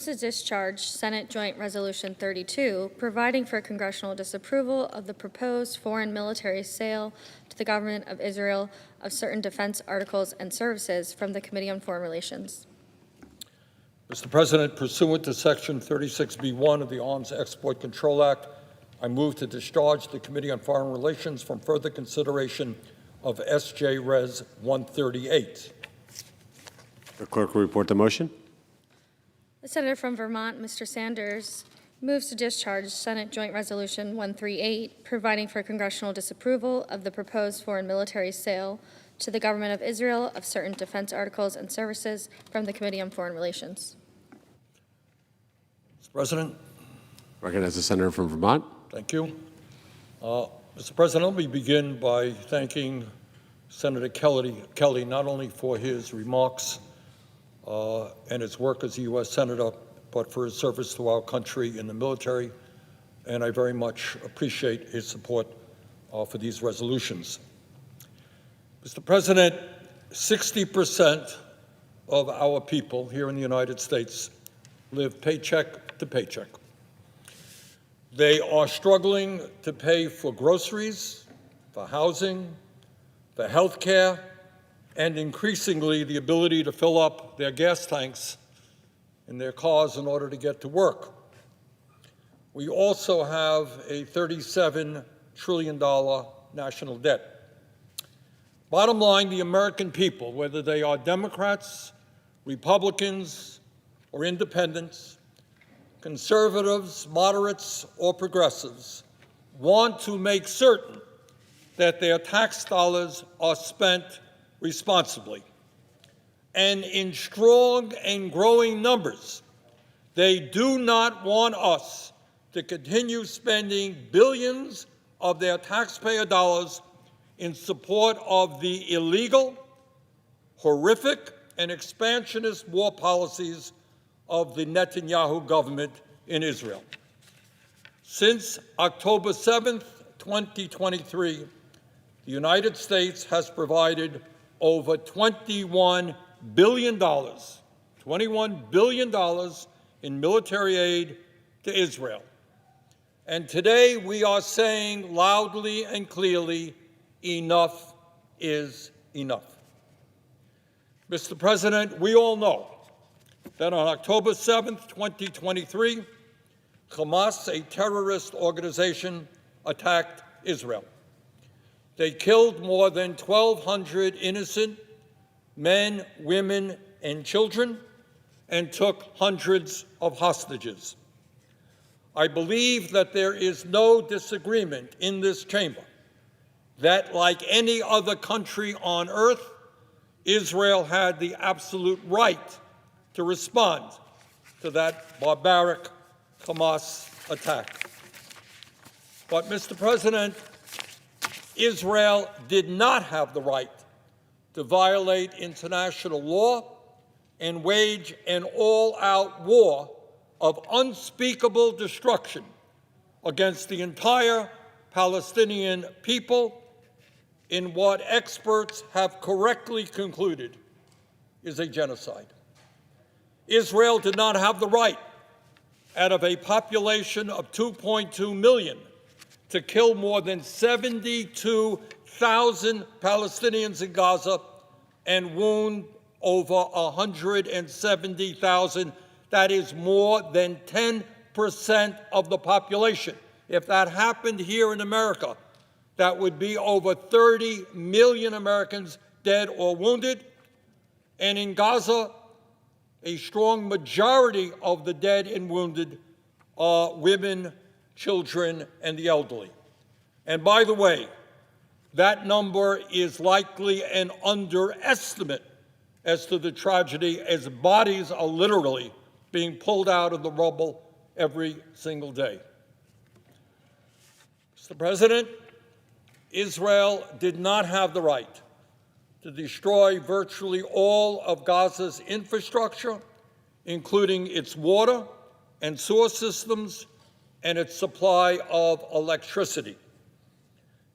To discharge Senate Joint Resolution 32, providing for congressional disapproval of the proposed foreign military sale to the government of Israel of certain defense articles and services from the Committee on Foreign Relations. Mr. President, pursuant to Section 36B1 of the Arms Export Control Act, I move to discharge the Committee on Foreign Relations from further consideration of S.J. Res. 138. The clerk will report the motion. The Senator from Vermont, Mr. Sanders, moves to discharge Senate Joint Resolution 138, providing for congressional disapproval of the proposed foreign military sale to the government of Israel of certain defense articles and services from the Committee on Foreign Relations. Mr. President. Recognize the Senator from Vermont. Thank you. Mr. President, let me begin by thanking Senator Kelly not only for his remarks and his work as a U.S. Senator, but for his service to our country in the military, and I very much appreciate his support for these resolutions. Mr. President, 60% of our people here in the United States live paycheck to paycheck. They are struggling to pay for groceries, for housing, for health care, and increasingly the ability to fill up their gas tanks in their cars in order to get to work. We also have a $37 trillion national debt. Bottom line, the American people, whether they are Democrats, Republicans, or independents, conservatives, moderates, or progressives, want to make certain that their tax dollars are spent responsibly. And in strong and growing numbers, they do not want us to continue spending billions of their taxpayer dollars in support of the illegal, horrific, and expansionist war policies of the Netanyahu government in Israel. Since October 7th, 2023, the United States has provided over $21 billion in military aid to Israel. And today we are saying loudly and clearly, enough is enough. Mr. President, we all know that on October 7th, 2023, Hamas, a terrorist organization, attacked Israel. They killed more than 1,200 innocent men, women, and children, and took hundreds of hostages. I believe that there is no disagreement in this chamber that, like any other country on earth, Israel had the absolute right to respond to that barbaric Hamas attack. But, Mr. President, Israel did not have the right to violate international law and wage an all-out war of unspeakable destruction against the entire Palestinian people in what experts have correctly concluded is a genocide. Israel did not have the right, out of a population of 2.2 million, to kill more than 72,000 Palestinians in Gaza and wound over 170,000. That is more than 10% of the population. If that happened here in America, that would be over 30 million Americans dead or wounded. And in Gaza, a strong majority of the dead and wounded are women, children, and the elderly. And by the way, that number is likely an underestimate as to the tragedy, as bodies are literally being pulled out of the rubble every single day. Mr. President, Israel did not have the right to destroy virtually all of Gaza's infrastructure, including its water and sewer systems and its supply of electricity.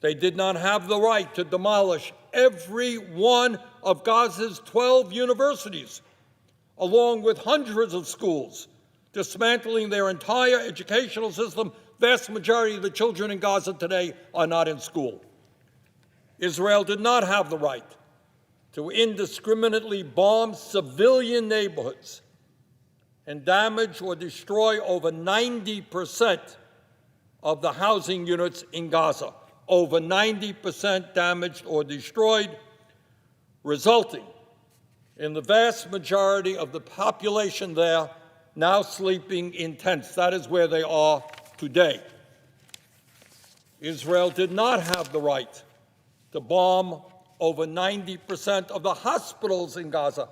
They did not have the right to demolish every one of Gaza's 12 universities, along with hundreds of schools, dismantling their entire educational system. Vast majority of the children in Gaza today are not in school. Israel did not have the right to indiscriminately bomb civilian neighborhoods and damage or destroy over 90% of the housing units in Gaza. Over 90% damaged or destroyed, resulting in the vast majority of the population there now sleeping in tents. That is where they are today. Israel did not have the right to bomb over 90% of the hospitals in Gaza,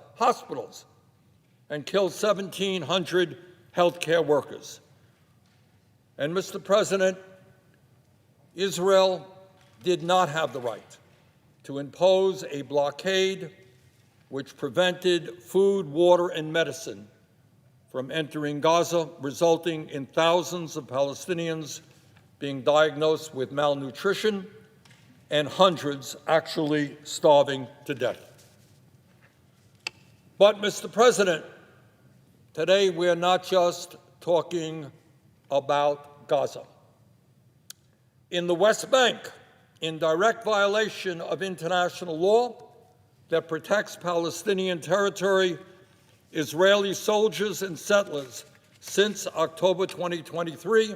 and kill 1,700 healthcare workers. And, Mr. President, Israel did not have the right to impose a blockade which prevented food, water, and medicine from entering Gaza, resulting in thousands of Palestinians being diagnosed with malnutrition and hundreds actually starving to death. But, Mr. President, today we're not just talking about Gaza. In the West Bank, in direct violation of international law that protects Palestinian territory, Israeli soldiers and settlers since October 2023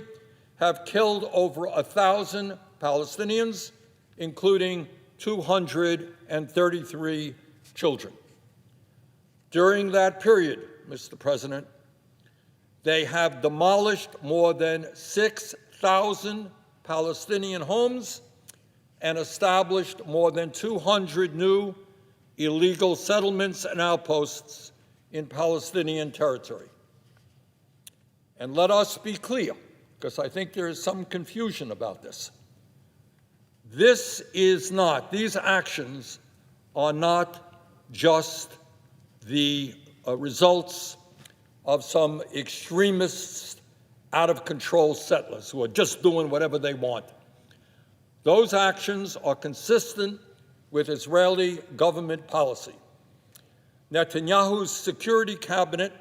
have killed over 1,000 Palestinians, including 233 children. During that period, Mr. President, they have demolished more than 6,000 Palestinian homes and established more than 200 new illegal settlements and outposts in Palestinian territory. And let us be clear, because I think there is some confusion about this. These actions are not just the results of some extremist, out-of-control settlers who are just doing whatever they want. Those actions are consistent with Israeli government policy. Netanyahu's security cabinet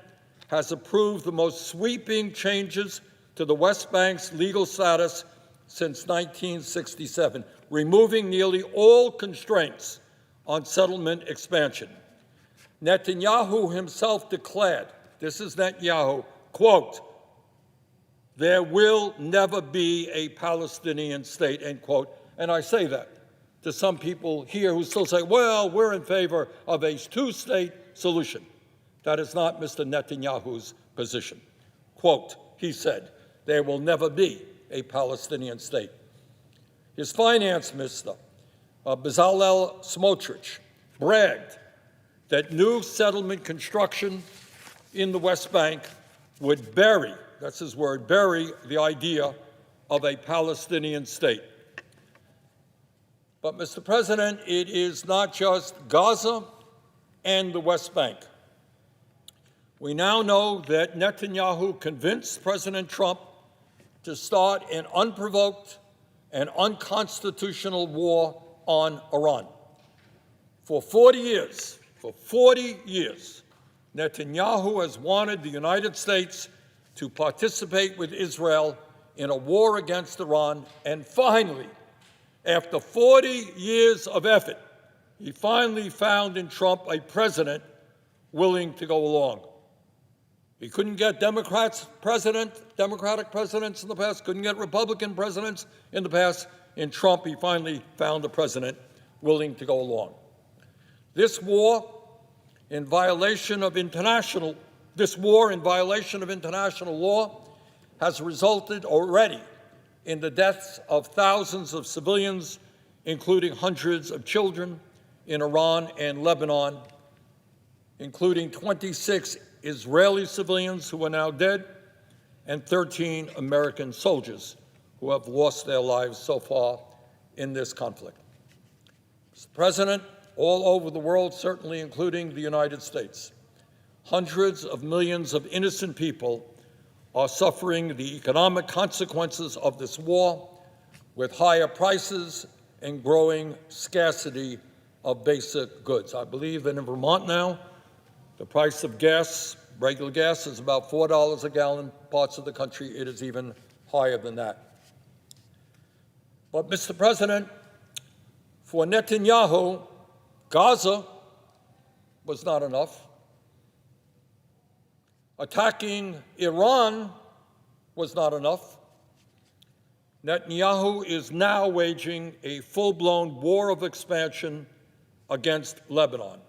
has approved the most sweeping changes to the West Bank's legal status since 1967, removing nearly all constraints on settlement expansion. Netanyahu himself declared, this is Netanyahu, quote, "There will never be a Palestinian state," end quote. And I say that to some people here who still say, well, we're in favor of a two-state solution. That is not Mr. Netanyahu's position. Quote, he said, "There will never be a Palestinian state." His finance minister, Bezalel Smotrich, bragged that new settlement construction in the West Bank would bury, that's his word, bury the idea of a Palestinian state. But, Mr. President, it is not just Gaza and the West Bank. We now know that Netanyahu convinced President Trump to start an unprovoked and unconstitutional war on Iran. For 40 years, Netanyahu has wanted the United States to participate with Israel in a war against Iran, and finally, after 40 years of effort, he finally found in Trump a president willing to go along. He couldn't get Democratic presidents in the past, couldn't get Republican presidents in the past. In Trump, he finally found a president willing to go along. This war in violation of international law has resulted already in the deaths of thousands of civilians, including hundreds of children in Iran and Lebanon, including 26 Israeli civilians who are now dead and 13 American soldiers who have lost their lives so far in this conflict. Mr. President, all over the world, certainly including the United States, hundreds of millions of innocent people are suffering the economic consequences of this war, with higher prices and growing scarcity of basic goods. I believe that in Vermont now, the price of gas Regular gas is about $4 a gallon. Parts of the country, it is even higher than that. But, Mr. President, for Netanyahu, Gaza was not enough. Attacking Iran was not enough. Netanyahu is now waging a full-blown war of expansion against Lebanon.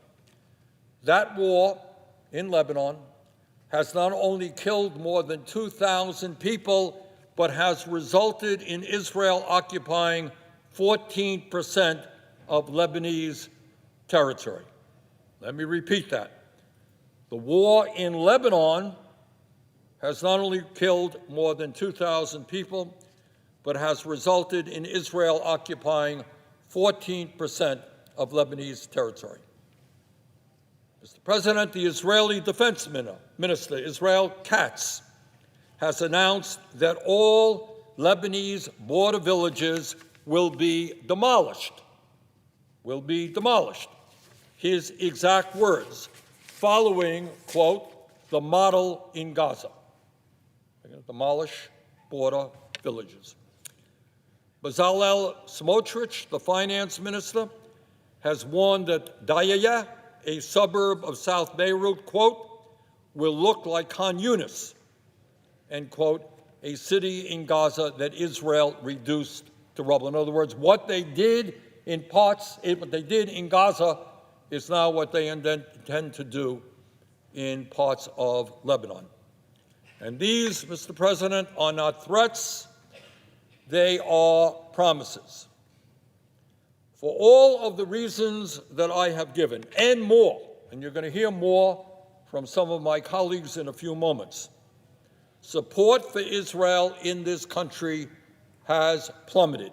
That war in Lebanon has not only killed more than 2,000 people, but has resulted in Israel occupying 14% of Lebanese territory. Let me repeat that. The war in Lebanon has not only killed more than 2,000 people, but has resulted in Israel occupying 14% of Lebanese territory. Mr. President, the Israeli Defense Minister, Israel Katz, has announced that all Lebanese border villages will be demolished. His exact words, following, quote, the model in Gaza. They're going to demolish border villages. Bezalel Smotrich, the finance minister, has warned that Dayaya, a suburb of South Beirut, quote, will look like Khan Yunis, end quote, a city in Gaza that Israel reduced to rubble. In other words, what they did in Gaza is now what they intend to do in parts of Lebanon. And these, Mr. President, are not threats, they are promises. For all of the reasons that I have given, and more, and you're going to hear more from some of my colleagues in a few moments, support for Israel in this country has plummeted.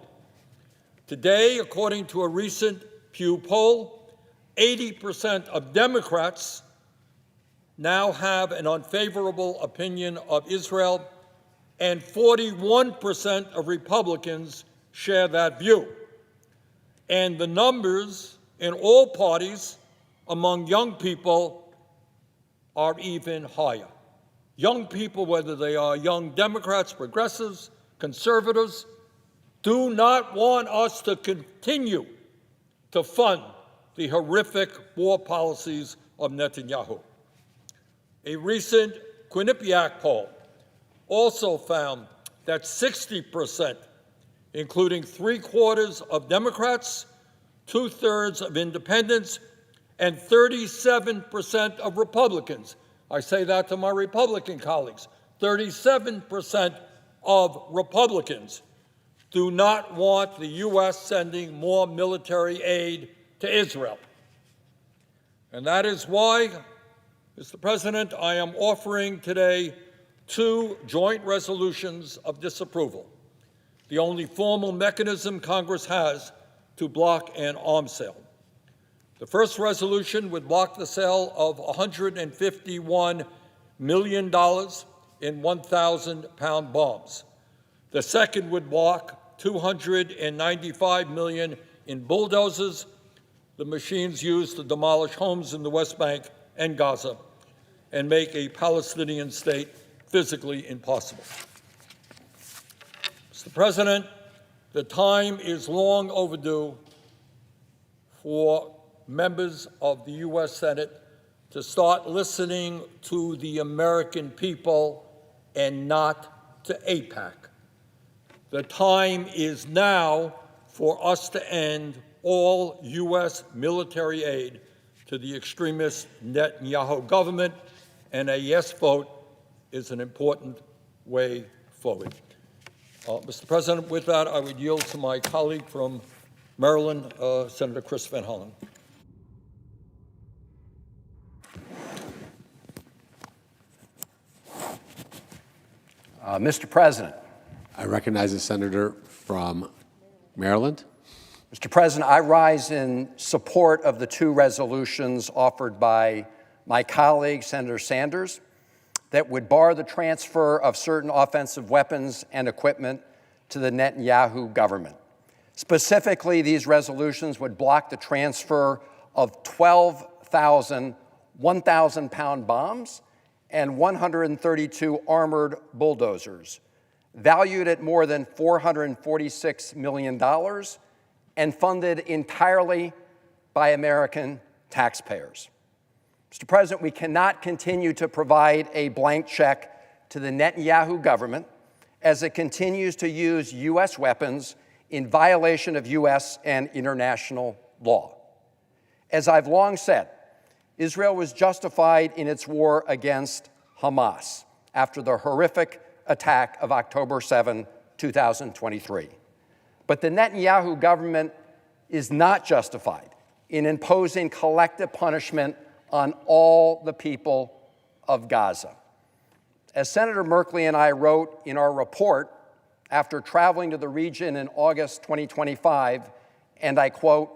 Today, according to a recent Pew poll, 80% of Democrats now have an unfavorable opinion of Israel, and 41% of Republicans share that view. And the numbers in all parties among young people are even higher. Young people, whether they are young Democrats, progressives, conservatives, do not want us to continue to fund the horrific war policies of Netanyahu. A recent Quinnipiac poll also found that 60%, including 3/4 of Democrats, 2/3 of independents, and 37% of Republicans, I say that to my Republican colleagues, 37% of Republicans do not want the U.S. sending more military aid to Israel. And that is why, Mr. President, I am offering today 2 joint resolutions of disapproval, the only formal mechanism Congress has to block an arms sale. The first resolution would block the sale of $151 million in 1,000-pound bombs. The second would block $295 million in bulldozers, the machines used to demolish homes in the West Bank and Gaza and make a Palestinian state physically impossible. Mr. President, the time is long overdue for members of the U.S. Senate to start listening to the American people and not to AIPAC. The time is now for us to end all U.S. military aid to the extremist Netanyahu government, and a yes vote is an important way forward. Mr. President, with that, I would yield to my colleague from Maryland, Senator Chris Van Hollen. Mr. President. I recognize the senator from Maryland. Mr. President, I rise in support of the 2 resolutions offered by my colleague, Senator Sanders, that would bar the transfer of certain offensive weapons and equipment to the Netanyahu government. Specifically, these resolutions would block the transfer of 12,000 1,000-pound bombs and 132 armored bulldozers, valued at more than $446 million and funded entirely by American taxpayers. Mr. President, we cannot continue to provide a blank check to the Netanyahu government as it continues to use U.S. weapons in violation of U.S. and international law. As I've long said, Israel was justified in its war against Hamas after the horrific attack of October 7, 2023. But the Netanyahu government is not justified in imposing collective punishment on all the people of Gaza. As Senator Merkley and I wrote in our report after traveling to the region in August 2025, and I quote,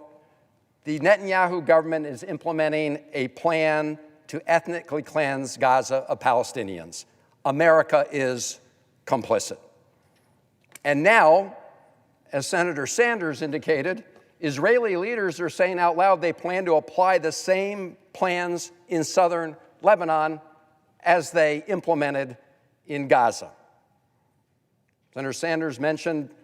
"The Netanyahu government is implementing a plan to ethnically cleanse Gaza of Palestinians. America is complicit." And now, as Senator Sanders indicated, Israeli leaders are saying out loud they plan to apply the same plans in southern Lebanon as they implemented in Gaza. Senator Sanders mentioned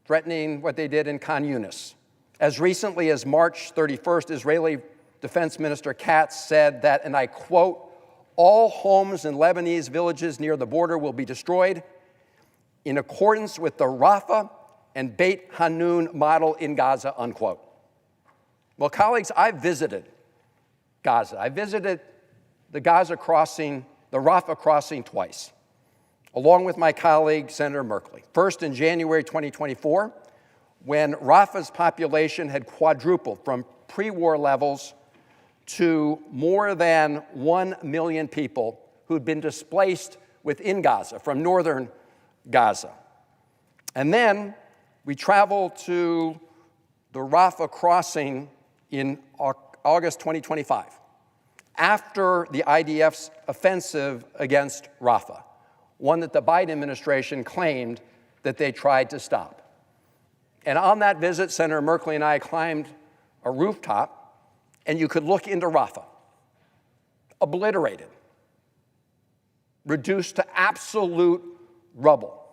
threatening what they did in Khan Yunis. As recently as March 31st, Israeli Defense Minister Katz said that, and I quote, "All homes in Lebanese villages near the border will be destroyed in accordance with the Rafah and Beit Hanun model in Gaza," unquote. Well, colleagues, I've visited Gaza. I visited the Gaza crossing, the Rafah crossing twice, along with my colleague, Senator Merkley. First in January 2024, when Rafah's population had quadrupled from pre-war levels to more than 1 million people who'd been displaced within Gaza, from northern Gaza. And then we traveled to the Rafah crossing in August 2025, after the IDF's offensive against Rafah, one that the Biden administration claimed that they tried to stop. And on that visit, Senator Merkley and I climbed a rooftop, and you could look into Rafah, obliterated, reduced to absolute rubble.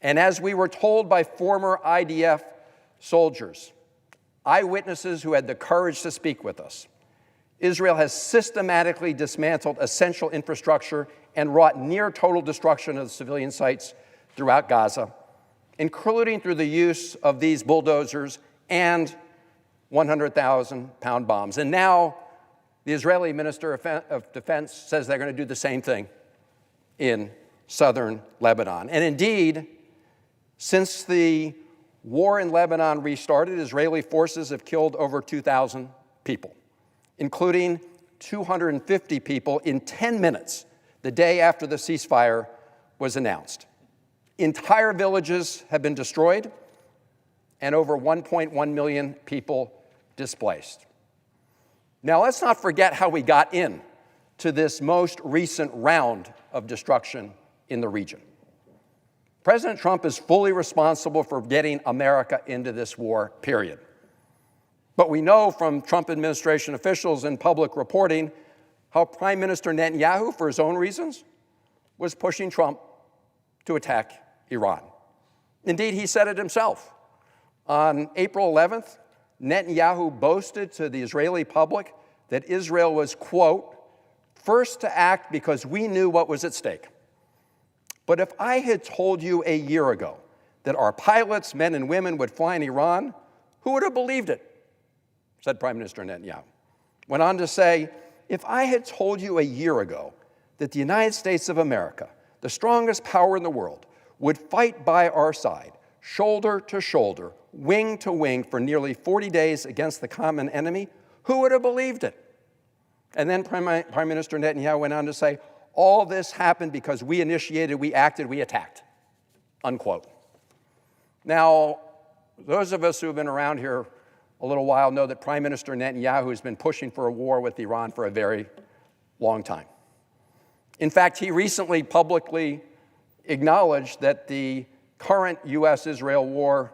And as we were told by former IDF soldiers, eyewitnesses who had the courage to speak with us, Israel has systematically dismantled essential infrastructure and wrought near total destruction of the civilian sites throughout Gaza, including through the use of these bulldozers and 100,000-pound bombs. And now the Israeli Minister of Defense says they're going to do the same thing in southern Lebanon. And indeed, since the war in Lebanon restarted, Israeli forces have killed over 2,000 people, including 250 people in 10 minutes the day after the ceasefire was announced. Entire villages have been destroyed and over 1.1 million people displaced. Now, let's not forget how we got in to this most recent round of destruction in the region. President Trump is fully responsible for getting America into this war, period. But we know from Trump administration officials and public reporting how Prime Minister Netanyahu, for his own reasons, was pushing Trump to attack Iran. Indeed, he said it himself. On April 11th, Netanyahu boasted to the Israeli public that Israel was, quote, "first to act because we knew what was at stake. But if I had told you a year ago that our pilots, men and women, would fly in Iran, who would have believed it?" said Prime Minister Netanyahu. Went on to say, "If I had told you a year ago that the United States of America, the strongest power in the world, would fight by our side, shoulder to shoulder, wing to wing for nearly 40 days against the common enemy, who would have believed it?" And then Prime Minister Netanyahu went on to say, "All this happened because we initiated, we acted, we attacked," unquote. Now, those of us who have been around here a little while know that Prime Minister Netanyahu has been pushing for a war with Iran for a very long time. In fact, he recently publicly acknowledged that the current U.S.-Israel war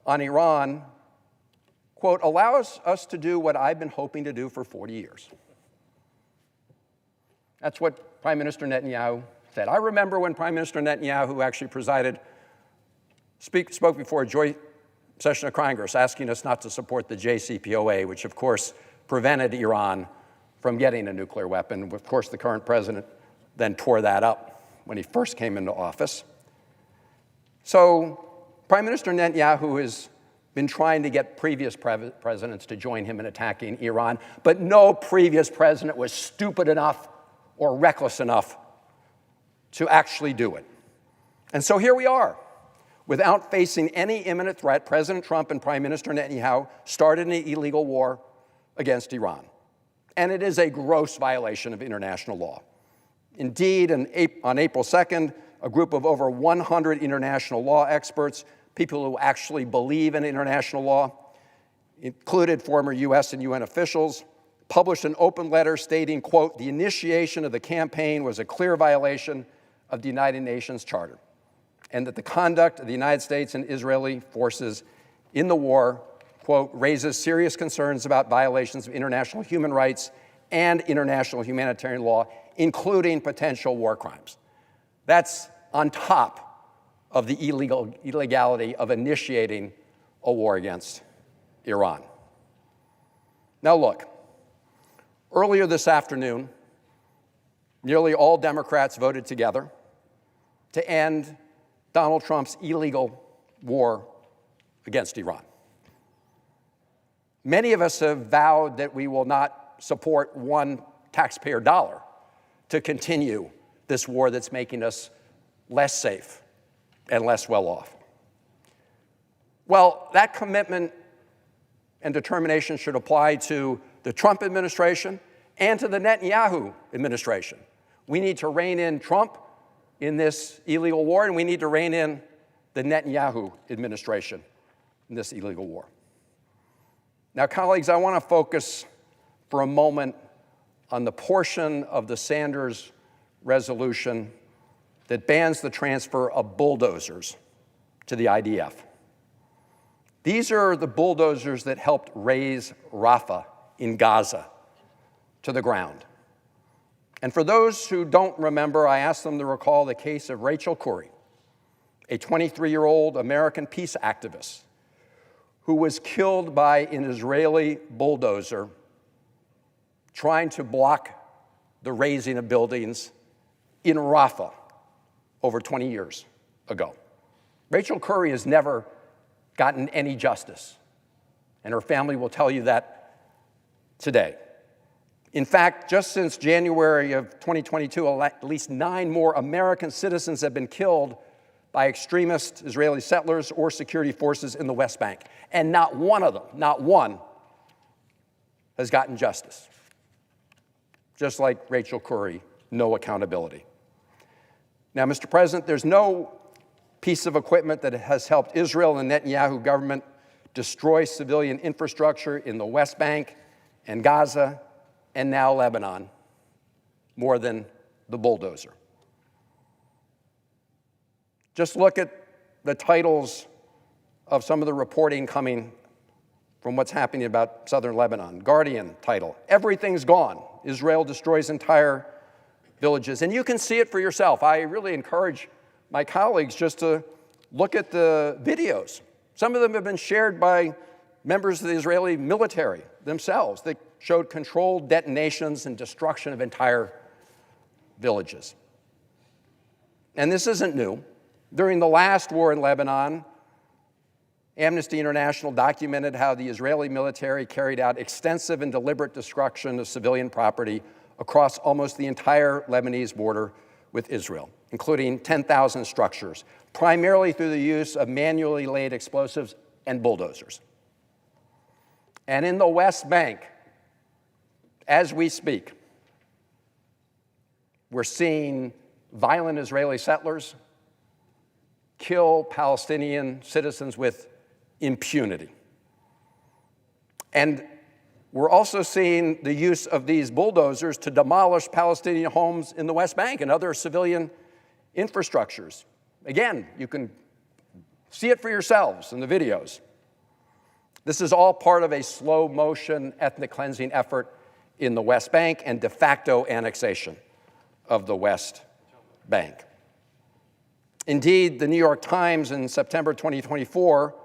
on Iran, quote, "allows us to do what I've been hoping to do for 40 years. That's what Prime Minister Netanyahu said. I remember when Prime Minister Netanyahu actually spoke before a joint session of Congress asking us not to support the JCPOA, which of course prevented Iran from getting a nuclear weapon. Of course, the current president then tore that up when he first came into office. So Prime Minister Netanyahu has been trying to get previous presidents to join him in attacking Iran, but no previous president was stupid enough or reckless enough to actually do it. And so here we are. Without facing any imminent threat, President Trump and Prime Minister Netanyahu started an illegal war against Iran. And it is a gross violation of international law. Indeed, on April 2nd, a group of over 100 international law experts, people who actually believe in international law, included former US and UN officials, published an open letter stating, quote, the initiation of the campaign was a clear violation of the United Nations Charter, and that the conduct of the United States and Israeli forces in the war, quote, raises serious concerns about violations of international human rights and international humanitarian law, including potential war crimes. That's on top of the illegality of initiating a war against Iran. Now look, earlier this afternoon, nearly all Democrats voted together to end Donald Trump's illegal war against Iran. Many of us have vowed that we will not support one taxpayer dollar to continue this war that's making us less safe and less well off. Well, that commitment and determination should apply to the Trump administration and to the Netanyahu administration. We need to rein in Trump in this illegal war, and we need to rein in the Netanyahu administration in this illegal war. Now, colleagues, I want to focus for a moment on the portion of the Sanders resolution that bans the transfer of bulldozers to the IDF. These are the bulldozers that helped raze Rafah in Gaza to the ground. And for those who don't remember, I asked them to recall the case of Rachel Corrie, a 23-year-old American peace activist who was killed by an Israeli bulldozer trying to block the razing of buildings in Rafah over 20 years ago. Rachel Corrie has never gotten any justice, and her family will tell you that today. In fact, just since January of 2022, at least 9 more American citizens have been killed by extremist Israeli settlers or security forces in the West Bank. And not one of them, not one, has gotten justice. Just like Rachel Corrie, no accountability. Now, Mr. President, there's no piece of equipment that has helped Israel and the Netanyahu government destroy civilian infrastructure in the West Bank and Gaza and now Lebanon more than the bulldozer. Just look at the titles of some of the reporting coming from what's happening about southern Lebanon. Guardian title, everything's gone. Israel destroys entire villages. And you can see it for yourself. I really encourage my colleagues just to look at the videos. Some of them have been shared by members of the Israeli military themselves that showed controlled detonations and destruction of entire villages. And this isn't new. During the last war in Lebanon, Amnesty International documented how the Israeli military carried out extensive and deliberate destruction of civilian property across almost the entire Lebanese border with Israel, including 10,000 structures, primarily through the use of manually laid explosives and bulldozers. And in the West Bank, as we speak, we're seeing violent Israeli settlers kill Palestinian citizens with impunity. And we're also seeing the use of these bulldozers to demolish Palestinian homes in the West Bank and other civilian infrastructures. Again, you can see it for yourselves in the videos. This is all part of a slow-motion ethnic cleansing effort in the West Bank and de facto annexation of the West Bank. Indeed, the New York Times in September 2024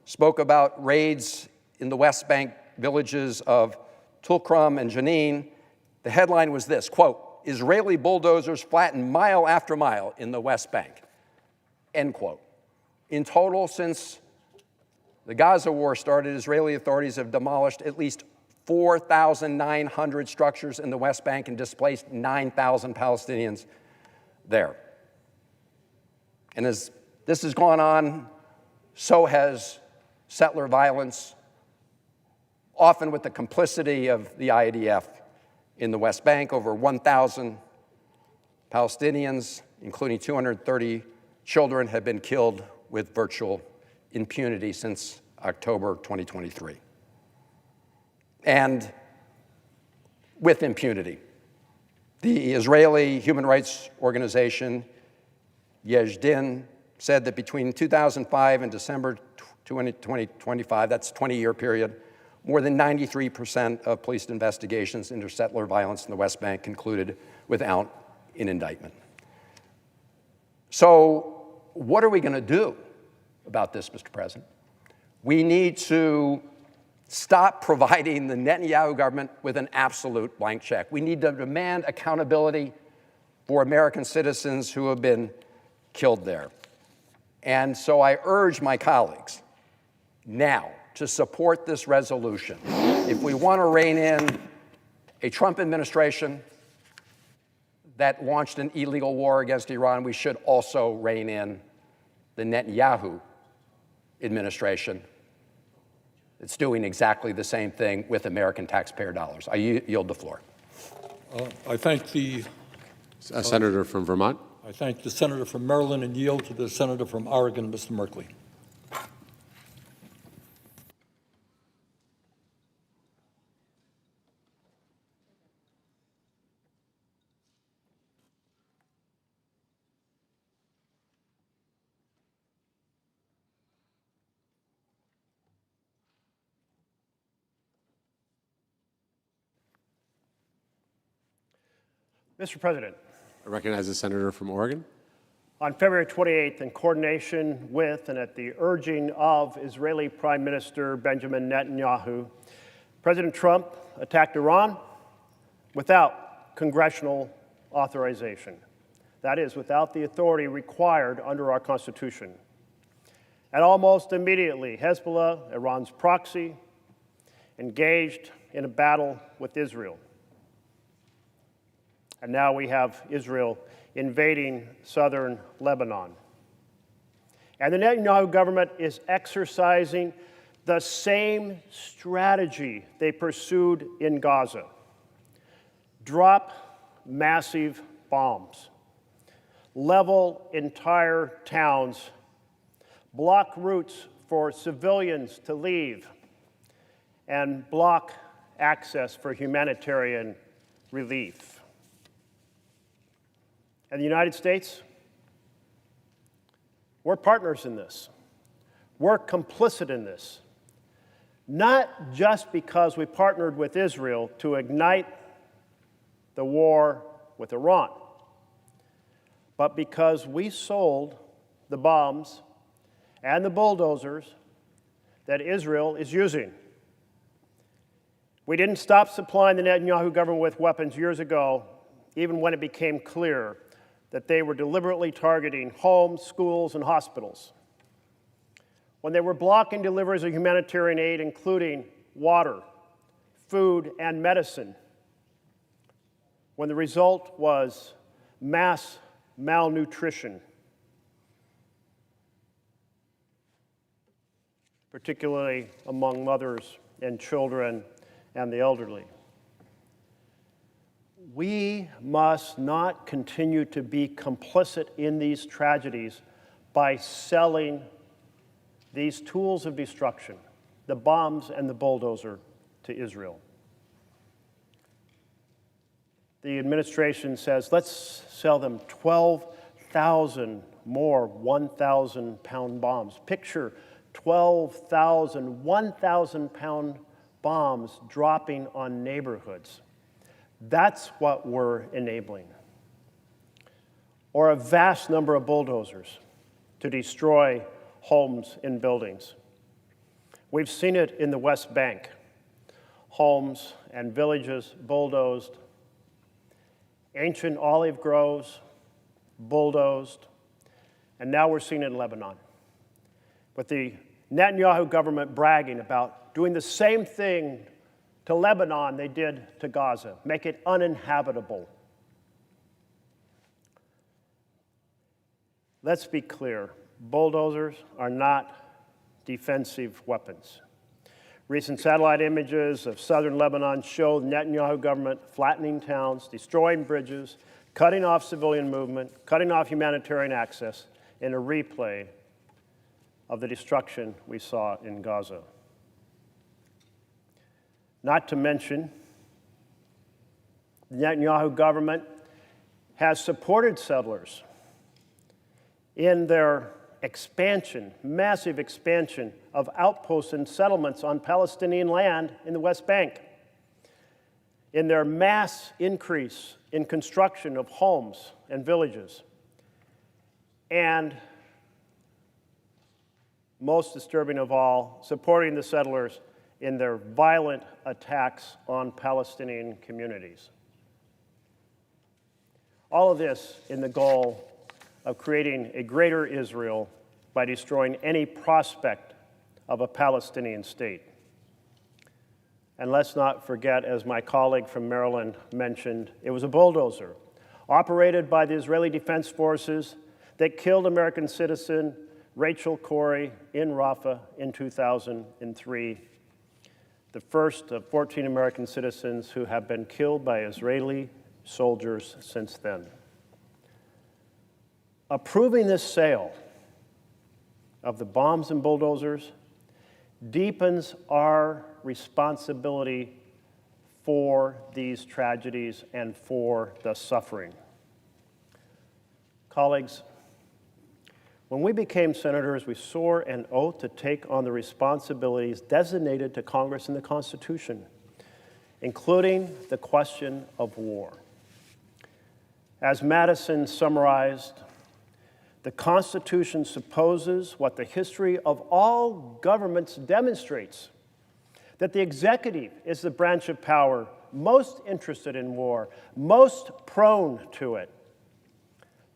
spoke about raids in the West Bank villages of Tulkrum and Jenin. The headline was this, quote, "Israeli bulldozers flatten mile after mile in the West Bank," end quote. In total, since the Gaza war started, Israeli authorities have demolished at least 4,900 structures in the West Bank and displaced 9,000 Palestinians there. And as this has gone on, so has settler violence, often with the complicity of the IDF in the West Bank. Over 1,000 Palestinians, including 230 children, have been killed with virtual impunity since October 2023. And with impunity, the Israeli human rights organization Yesh Din said that between 2005 and December 2025, that's a 20-year period, more than 93% of police investigations into settler violence in the West Bank concluded without an indictment. So what are we going to do about this, Mr. President? We need to stop providing the Netanyahu government with an absolute blank check. We need to demand accountability for American citizens who have been killed there. And so I urge my colleagues now to support this resolution. If we want to rein in a Trump administration that launched an illegal war against Iran, we should also rein in the Netanyahu administration that's doing exactly the same thing with American taxpayer dollars. I yield the floor. I thank the Senator from Vermont. I thank the senator from Maryland and yield to the senator from Oregon, Mr. Merkley. Mr. President, I recognize the senator from Oregon. on February 28th, in coordination with and at the urging of Israeli Prime Minister Benjamin Netanyahu, President Trump attacked Iran without congressional authorization. That is, without the authority required under our Constitution. And almost immediately, Hezbollah, Iran's proxy, engaged in a battle with Israel. And now we have Israel invading southern Lebanon. And the Netanyahu government is exercising the same strategy they pursued in Gaza. Drop massive bombs, level entire towns, block routes for civilians to leave, and block access for humanitarian relief. And the United States, we're partners in this. We're complicit in this. Not just because we partnered with Israel to ignite the war with Iran, but because we sold the bombs and the bulldozers that Israel is using. We didn't stop supplying the Netanyahu government with weapons years ago, even when it became clear that they were deliberately targeting homes, schools, and hospitals. When they were blocking deliveries of humanitarian aid, including water, food, and medicine. When the result was mass malnutrition, particularly among mothers and children and the elderly. We must not continue to be complicit in these tragedies by selling these tools of destruction, the bombs and the bulldozer, to Israel. The administration says, let's sell them 12,000 more 1,000-pound bombs. Picture 12,000 1,000-pound bombs dropping on neighborhoods. That's what we're enabling. or a vast number of bulldozers to destroy homes and buildings. We've seen it in the West Bank, homes and villages bulldozed, ancient olive groves bulldozed, and now we're seeing it in Lebanon, with the Netanyahu government bragging about doing the same thing to Lebanon they did to Gaza, make it uninhabitable. Let's be clear, bulldozers are not defensive weapons. Recent satellite images of southern Lebanon show the Netanyahu government flattening towns, destroying bridges, cutting off civilian movement, cutting off humanitarian access, in a replay of the destruction we saw in Gaza. Not to mention, the Netanyahu government has supported settlers in their expansion, massive expansion of outposts and settlements on Palestinian land in the West Bank, in their mass increase in construction of homes and villages, and most disturbing of all, supporting the settlers in their violent attacks on Palestinian communities. All of this in the goal of creating a greater Israel by destroying any prospect of a Palestinian state. And let's not forget, as my colleague from Maryland mentioned, it was a bulldozer operated by the Israeli Defense Forces that killed American citizen Rachel Corrie in Rafah in 2003, the first of 14 American citizens who have been killed by Israeli soldiers since then. Approving this sale of the bombs and bulldozers deepens our responsibility for these tragedies and for the suffering. Colleagues, when we became senators, we swore an oath to take on the responsibilities designated to Congress in the Constitution, including the question of war. As Madison summarized, the Constitution supposes what the history of all governments demonstrates, that the executive is the branch of power most interested in war, most prone to it.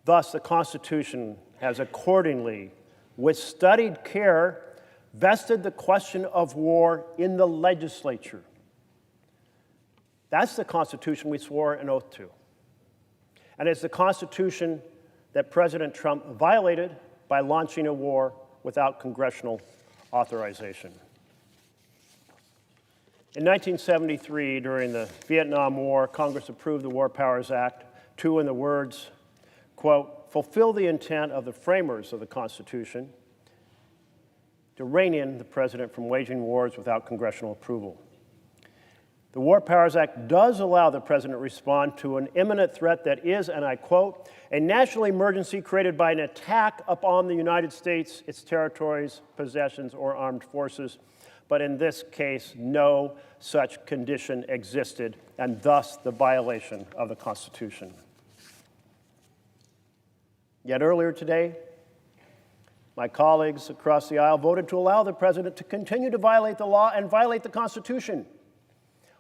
Thus, the Constitution has accordingly, with studied care, vested the question of war in the legislature. That's the Constitution we swore an oath to. And it's the Constitution that President Trump violated by launching a war without congressional authorization. In 1973, during the Vietnam War, Congress approved the War Powers Act to, in the words, quote, fulfill the intent of the framers of the Constitution to rein in the president from waging wars without congressional approval. The War Powers Act does allow the president to respond to an imminent threat that is, and I quote, a national emergency created by an attack upon the United States, its territories, possessions, or armed forces. But in this case, no such condition existed, and thus the violation of the Constitution. Yet earlier today, my colleagues across the aisle voted to allow the president to continue to violate the law and violate the Constitution.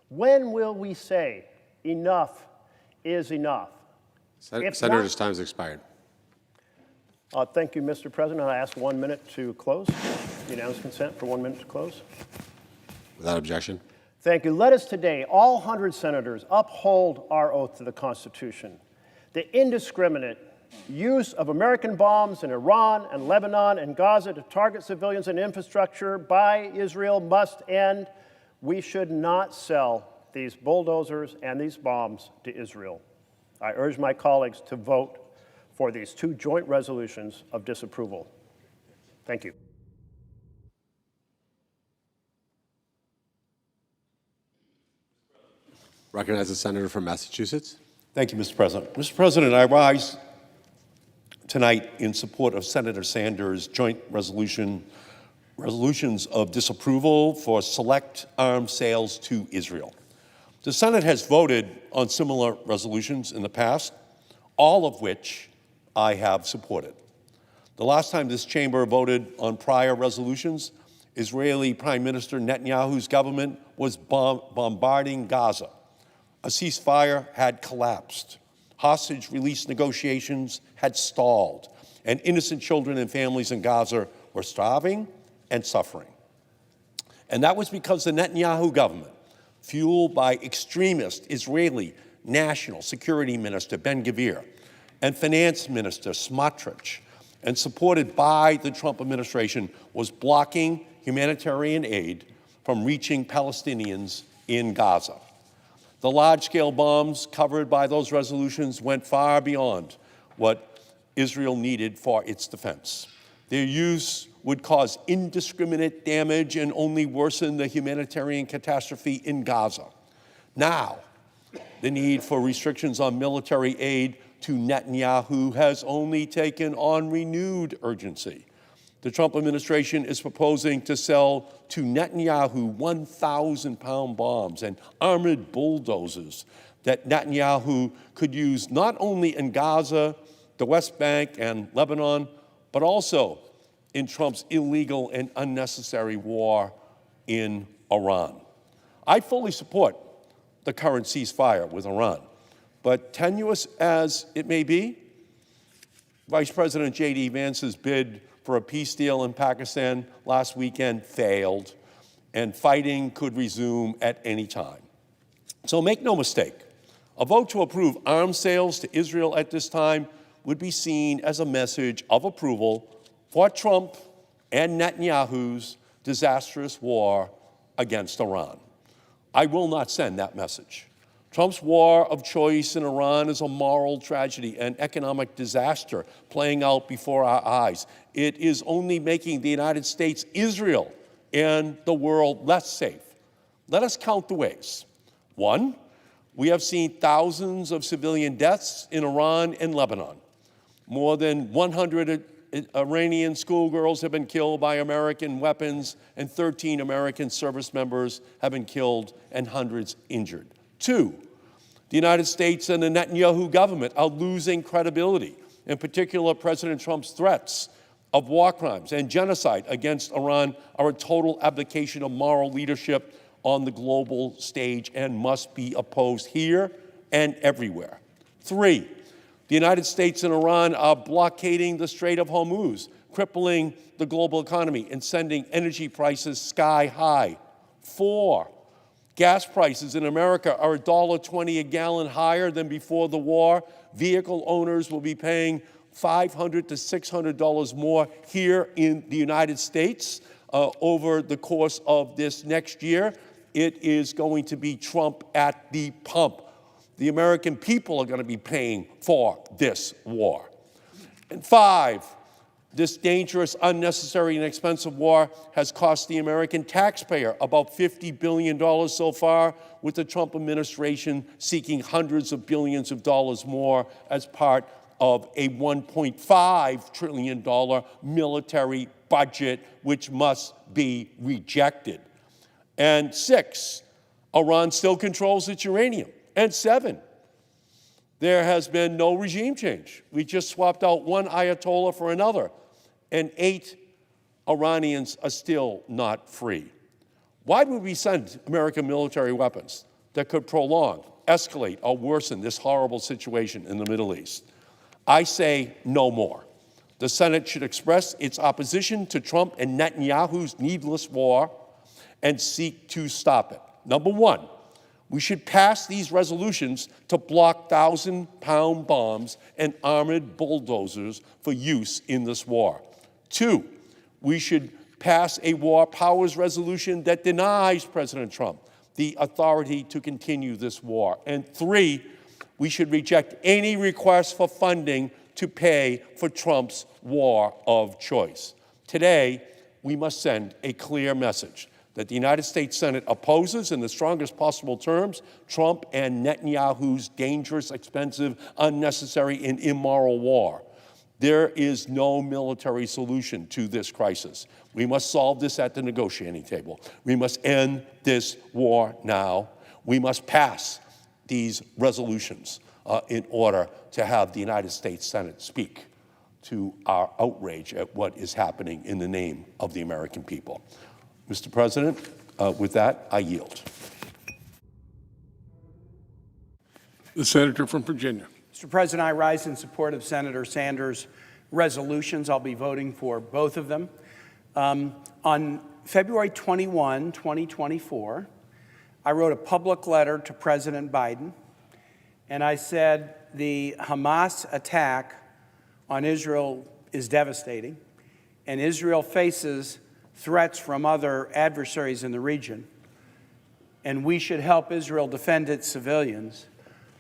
When will we say enough is enough? Senator's time's expired. Thank you, Mr. President. I ask 1 minute to close. Unanimous consent for 1 minute to close. Without objection. Thank you. Let us today, all 100 senators, uphold our oath to the Constitution. The indiscriminate use of American bombs in Iran and Lebanon and Gaza to target civilians and infrastructure by Israel must end. We should not sell these bulldozers and these bombs to Israel. I urge my colleagues to vote for these two joint resolutions of disapproval. Thank you. Recognize the senator from Massachusetts. Thank you, Mr. President. Mr. President, I rise tonight in support of Senator Sanders' joint resolutions of disapproval for select arms sales to Israel. The Senate has voted on similar resolutions in the past, all of which I have supported. The last time this chamber voted on prior resolutions, Israeli Prime Minister Netanyahu's government was bombarding Gaza. A ceasefire had collapsed. Hostage release negotiations had stalled, and innocent children and families in Gaza were starving and suffering. And that was because the Netanyahu government, fueled by extremist Israeli National Security Minister Ben-Gvir and Finance Minister Smotrich, and supported by the Trump administration, was blocking humanitarian aid from reaching Palestinians in Gaza. The large-scale bombs covered by those resolutions went far beyond what Israel needed for its defense. Their use would cause indiscriminate damage and only worsen the humanitarian catastrophe in Gaza. Now, the need for restrictions on military aid to Netanyahu has only taken on renewed urgency. The Trump administration is proposing to sell to Netanyahu 1,000-pound bombs and armored bulldozers that Netanyahu could use not only in Gaza, the West Bank, and Lebanon, but also in Trump's illegal and unnecessary war in Iran. I fully support the current ceasefire with Iran, but tenuous as it may be, Vice President J.D. Vance's bid for a peace deal in Pakistan last weekend failed, and fighting could resume at any time. So make no mistake, a vote to approve arms sales to Israel at this time would be seen as a message of approval for Trump and Netanyahu's disastrous war against Iran. I will not send that message. Trump's war of choice in Iran is a moral tragedy, an economic disaster playing out before our eyes. It is only making the United States, Israel, and the world less safe. Let us count the ways. One, we have seen thousands of civilian deaths in Iran and Lebanon. More than 100 Iranian schoolgirls have been killed by American weapons, and 13 American service members have been killed and hundreds injured. Two, the United States and the Netanyahu government are losing credibility, in particular President Trump's threats of war crimes and genocide against Iran are a total abdication of moral leadership on the global stage and must be opposed here and everywhere. Three, the United States and Iran are blockading the Strait of Hormuz, crippling the global economy and sending energy prices sky high. Four, gas prices in America are $1.20 a gallon higher than before the war. Vehicle owners will be paying $500 to $600 more here in the United States over the course of this next year. It is going to be Trump at the pump. The American people are going to be paying for this war. And five, this dangerous, unnecessary, and expensive war has cost the American taxpayer about $50 billion so far, with the Trump administration seeking hundreds of billions of dollars more as part of a $1.5 trillion military budget, which must be rejected. And six, Iran still controls its uranium. And seven, there has been no regime change. We just swapped out one Ayatollah for another. And 8 Iranians are still not free. Why would we send American military weapons that could prolong, escalate, or worsen this horrible situation in the Middle East? I say no more. The Senate should express its opposition to Trump and Netanyahu's needless war and seek to stop it. Number one, we should pass these resolutions to block 1,000-pound bombs and armored bulldozers for use in this war. Two, we should pass a war powers resolution that denies President Trump the authority to continue this war. And three, we should reject any request for funding to pay for Trump's war of choice. Today, we must send a clear message that the United States Senate opposes, in the strongest possible terms, Trump and Netanyahu's dangerous, expensive, unnecessary, and immoral war. There is no military solution to this crisis. We must solve this at the negotiating table. We must end this war now. We must pass these resolutions. in order to have the United States Senate speak to our outrage at what is happening in the name of the American people. Mr. President, with that, I yield. The senator from Virginia. Mr. President, I rise in support of Senator Sanders' resolutions. I'll be voting for both of them. On February 21, 2024, I wrote a public letter to President Biden, and I said the Hamas attack on Israel is devastating, and Israel faces threats from other adversaries in the region, and we should help Israel defend its civilians,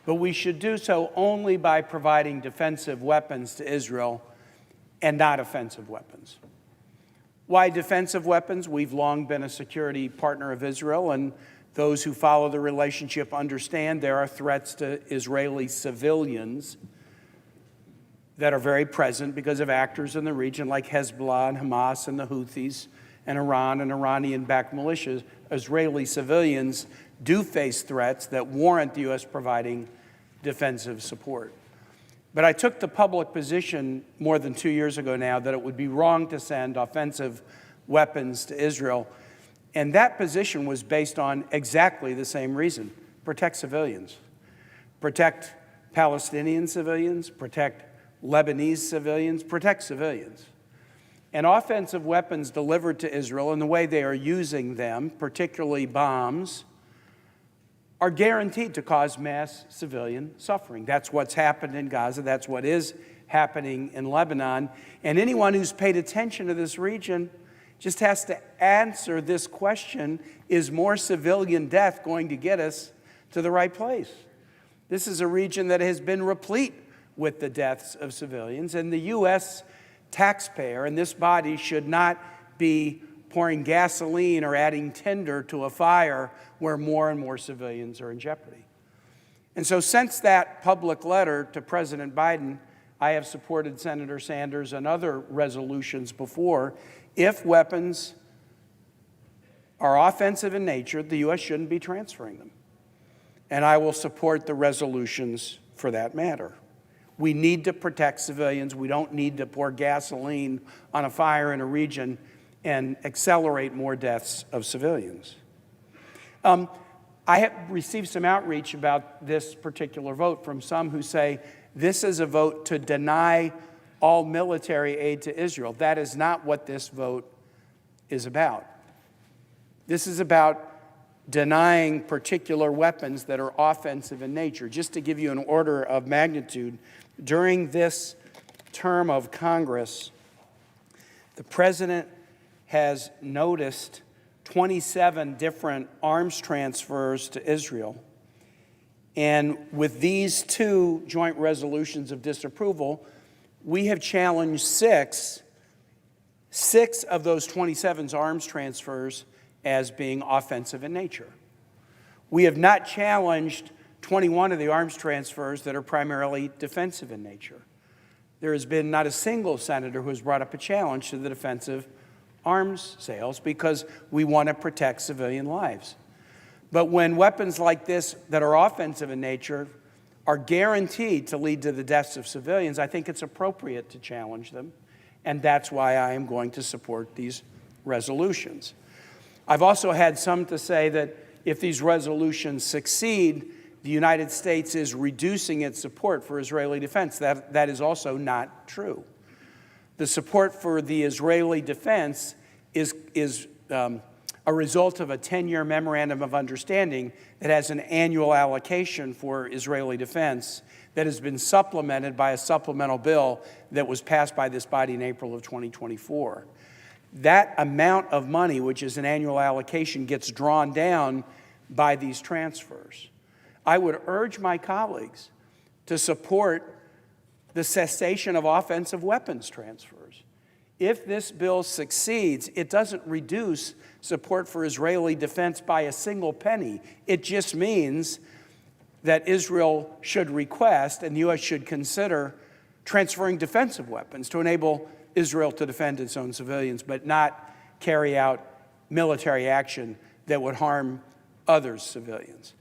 but we should do so only by providing defensive weapons to Israel and not offensive weapons. Why defensive weapons? We've long been a security partner of Israel, and those who follow the relationship understand there are threats to Israeli civilians that are very present because of actors in the region like Hezbollah and Hamas and the Houthis and Iran and Iranian-backed militias. Israeli civilians do face threats that warrant the U.S. providing defensive support. But I took the public position more than 2 years ago now that it would be wrong to send offensive weapons to Israel. And that position was based on exactly the same reason: protect civilians, protect Palestinian civilians, protect Lebanese civilians, protect civilians. And offensive weapons delivered to Israel and the way they are using them, particularly bombs, are guaranteed to cause mass civilian suffering. That's what's happened in Gaza. That's what is happening in Lebanon. And anyone who's paid attention to this region just has to answer this question: is more civilian death going to get us to the right place? This is a region that has been replete with the deaths of civilians, and the U.S. taxpayer and this body should not be pouring gasoline or adding tinder to a fire where more and more civilians are in jeopardy. And so since that public letter to President Biden, I have supported Senator Sanders and other resolutions before. If weapons are offensive in nature, the U.S. shouldn't be transferring them. And I will support the resolutions for that matter. We need to protect civilians. We don't need to pour gasoline on a fire in a region and accelerate more deaths of civilians. I have received some outreach about this particular vote from some who say this is a vote to deny all military aid to Israel. That is not what this vote is about. This is about denying particular weapons that are offensive in nature. Just to give you an order of magnitude, during this term of Congress, the president has noticed 27 different arms transfers to Israel. And with these two joint resolutions of disapproval, we have challenged six of those 27 arms transfers as being offensive in nature. We have not challenged 21 of the arms transfers that are primarily defensive in nature. There has been not a single senator who has brought up a challenge to the defensive arms sales because we want to protect civilian lives. But when weapons like this that are offensive in nature are guaranteed to lead to the deaths of civilians, I think it's appropriate to challenge them. And that's why I am going to support these resolutions. I've also had some to say that if these resolutions succeed, the United States is reducing its support for Israeli defense. That is also not true. The support for the Israeli defense is a result of a 10-year memorandum of understanding that has an annual allocation for Israeli defense that has been supplemented by a supplemental bill that was passed by this body in April of 2024. That amount of money, which is an annual allocation, gets drawn down by these transfers. I would urge my colleagues to support the cessation of offensive weapons transfers. If this bill succeeds, it doesn't reduce support for Israeli defense by a single penny. It just means that Israel should request and the U.S. should consider transferring defensive weapons to enable Israel to defend its own civilians, but not carry out military action that would harm other civilians.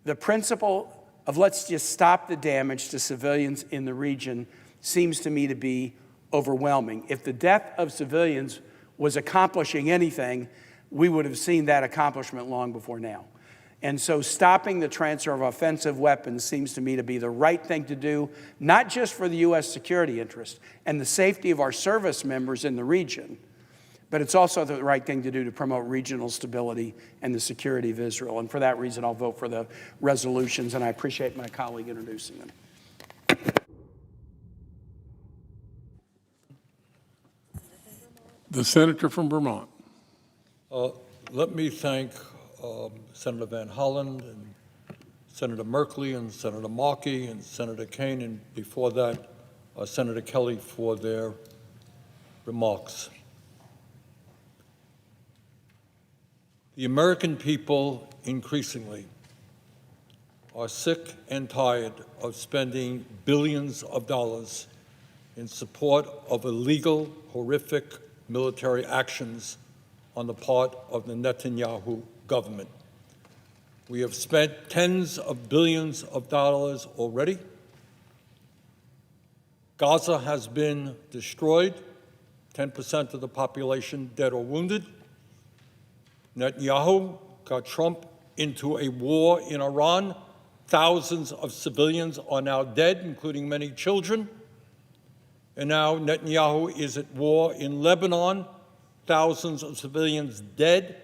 The principle of let's just stop the damage to civilians in the region seems to me to be overwhelming. If the death of civilians was accomplishing anything, we would have seen that accomplishment long before now. And so stopping the transfer of offensive weapons seems to me to be the right thing to do, not just for the U.S. security interest and the safety of our service members in the region, but it's also the right thing to do to promote regional stability and the security of Israel. And for that reason, I'll vote for the resolutions, and I appreciate my colleague introducing them. The senator from Vermont. Let me thank Senator Van Hollen and Senator Merkley and Senator Markey and Senator Kaine, and before that, Senator Kelly for their remarks. The American people increasingly are sick and tired of spending billions of dollars in support of illegal, horrific military actions on the part of the Netanyahu government. We have spent tens of billions of dollars already. Gaza has been destroyed, 10% of the population dead or wounded. Netanyahu got Trump into a war in Iran. Thousands of civilians are now dead, including many children. And now Netanyahu is at war in Lebanon. Thousands of civilians dead,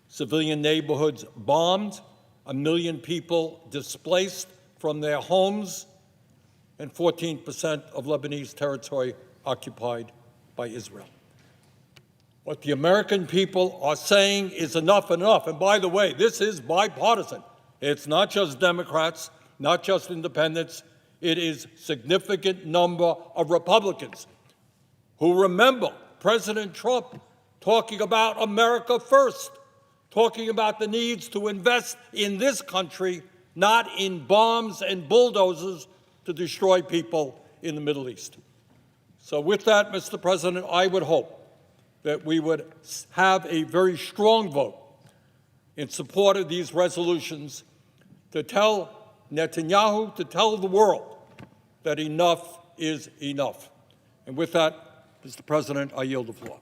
civilian neighborhoods bombed, 1 million people displaced from their homes, and 14% of Lebanese territory occupied by Israel. What the American people are saying is enough, enough. And by the way, this is bipartisan. It's not just Democrats, not just independents. It is a significant number of Republicans who remember President Trump talking about America first, talking about the needs to invest in this country, not in bombs and bulldozers to destroy people in the Middle East. So with that, Mr. President, I would hope that we would have a very strong vote in support of these resolutions to tell Netanyahu, to tell the world that enough is enough. And with that, Mr. President, I yield the floor.